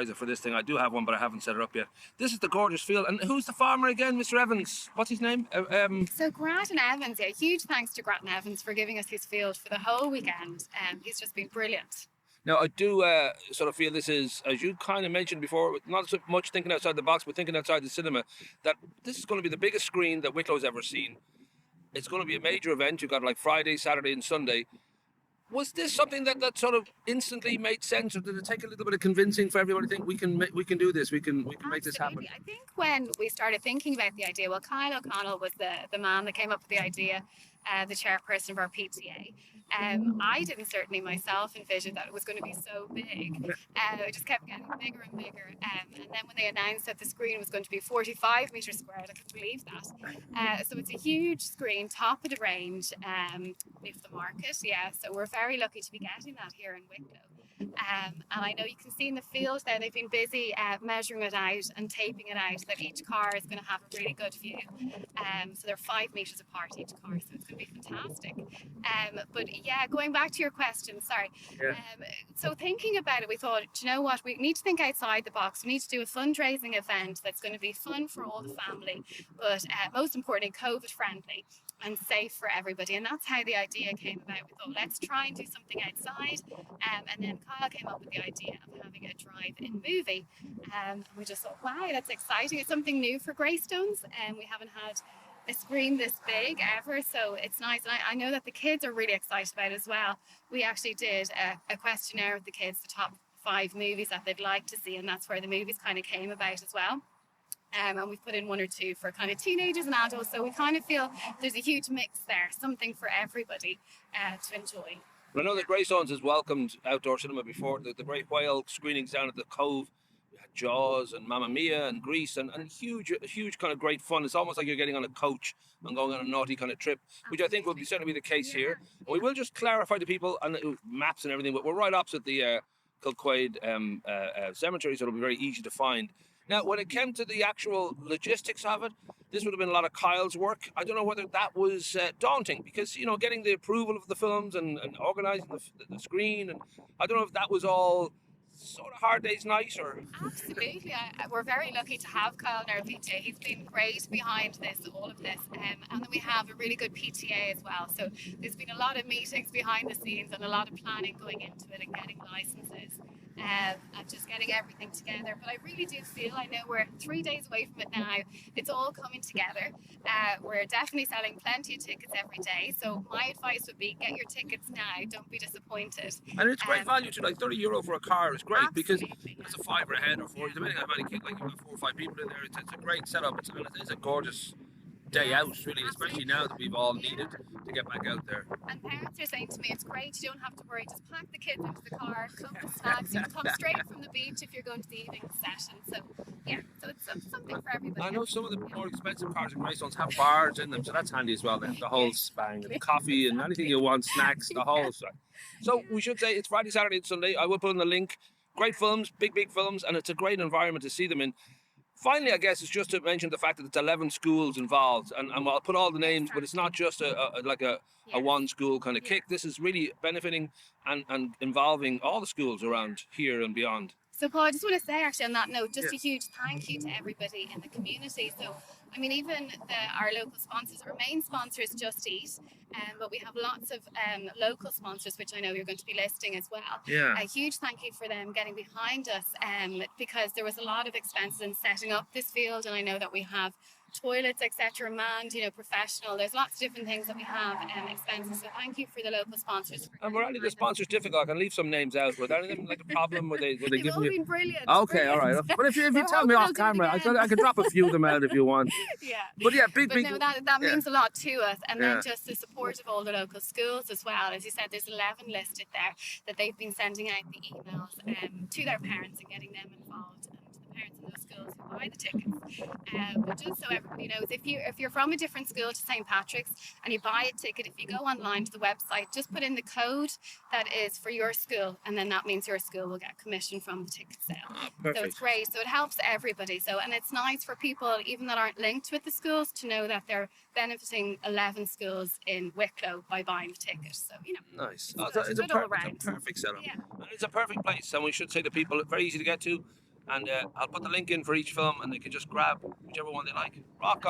for this thing. I do have one, but I haven't set it up yet. This is the gorgeous field. And who's the farmer again, Mr. Evans? What's his name? So Grattan Evans, yeah, huge thanks to Grattan Evans for giving us his field for the whole weekend. He's just been brilliant. Now, I do sort of feel this is, as you kind of mentioned before, not so much thinking outside the box, but thinking outside the cinema, that this is going to be the biggest screen that Wicklow's ever seen. It's going to be a major event. You've got like Friday, Saturday and Sunday. Was this something that sort of instantly made sense, or did it take a little bit of convincing for everybody to think we can do this, we can make this happen? I think when we started thinking about the idea, well, Kyle O'Connell was the man that came up with the idea, the chairperson of our PTA. I didn't certainly myself envision that it was going to be so big. It just kept getting bigger and bigger. And then when they announced that the screen was going to be 45 metres squared, I couldn't believe that. So it's a huge screen, top of the range, if the market, yeah. So we're very lucky to be getting that here in Wicklow. And I know you can see in the field there, they've been busy measuring it out and taping it out, that each car is going to have a really good view. So they're 5 metres apart each car, so it's going to be fantastic. But yeah, going back to your question, sorry. Yeah. So thinking about it, we thought, do you know what, we need to think outside the box. We need to do a fundraising event that's going to be fun for all the family, but most importantly, COVID friendly and safe for everybody. And that's how the idea came about. We thought, let's try and do something outside. And then Kyle came up with the idea of having a drive-in movie. And we just thought, wow, that's exciting. It's something new for Greystones. And we haven't had a screen this big ever, so it's nice. And I know that the kids are really excited about it as well. We actually did a questionnaire with the kids, the top 5 movies that they'd like to see, and that's where the movies kind of came about as well. And we've put in 1 or 2 for kind of teenagers and adults, so we kind of feel there's a huge mix there, something for everybody to enjoy. I know that Greystones has welcomed outdoor cinema before. The Great Whale screenings down at the Cove. We had Jaws and Mamma Mia and Grease and huge kind of great fun. It's almost like you're getting on a coach and going on a naughty kind of trip, which I think will certainly be the case here. And we will just clarify to people, and maps and everything, but we're right opposite the Kilquade cemetery, so it'll be very easy to find. Now, when it came to the actual logistics of it, this would have been a lot of Kyle's work. I don't know whether that was daunting, because, you know, getting the approval of the films and organising the screen, and I don't know if that was all sort of hard day's night, or... Absolutely. We're very lucky to have Kyle in our PTA. He's been great behind this, all of this. And then we have a really good PTA as well. So there's been a lot of meetings behind the scenes and a lot of planning going into it and getting licenses. And just getting everything together. But I really do feel, I know we're 3 days away from it now, it's all coming together. We're definitely selling plenty of tickets every day, so my advice would be, get your tickets now, don't be disappointed. And it's great value too, like €30 for a car is great, because absolutely. it's a $5 a head or 4, depending on how many kids, like you've got 4 or 5 people in there. It's a great setup, and it is a gorgeous day out, really, especially now that we've all needed to get back out there. And parents are saying to me, it's great, you don't have to worry, just pack the kids into the car, come with snacks, you can come straight from the beach if you're going to the evening session. So yeah, so it's something for everybody. I know some of the more expensive cars in Greystones have bars in them, so that's handy as well. Then the whole spang, and coffee and anything you want, snacks, the whole stuff. So we should say it's Friday, Saturday and Sunday. I will put in the link. Great films, big films, and it's a great environment to see them in. Finally, I guess it's just to mention the fact that it's 11 schools involved, and I'll put all the names, but it's not just a one school kind of kick. This is really benefiting and involving all the schools around here and beyond. So Paul, I just want to say actually on that note, just a huge thank you to everybody in the community. So, I mean, even our local sponsors, our main sponsor is Just Eat, but we have lots of local sponsors, which I know you're going to be listing as well. Yeah. A huge thank you for them getting behind us, because there was a lot of expenses in setting up this field, and I know that we have toilets, etc., manned, you know, professional. There's lots of different things that we have expenses. So thank you for the local sponsors. And were any of the sponsors difficult? I can leave some names out. Were there any of them like a problem? Were they They've giving all you? been brilliant. Okay, all right. But if you tell me off camera, I can drop a few of them out if you want. Yeah. But yeah, But no, that means a lot to us. And then just the support of all the local schools as well. As you said, there's 11 listed there that they've been sending out the emails to their parents and getting them involved. Parents in those schools who buy the tickets. But just so everybody knows, if you're from a different school to St. Patrick's and you buy a ticket, if you go online to the website, just put in the code that is for your school, and then that means your school will get commission from the ticket sale. So it's great. So it helps everybody. And it's nice for people even that aren't linked with the schools to know that they're benefiting 11 schools in Wicklow by buying the ticket. So, you know. Nice. It's a perfect setup. Yeah. And it's a perfect place, and we should say to people, very easy to get to. And I'll put the link in for each film, and they can just grab whichever one they like. Rock on.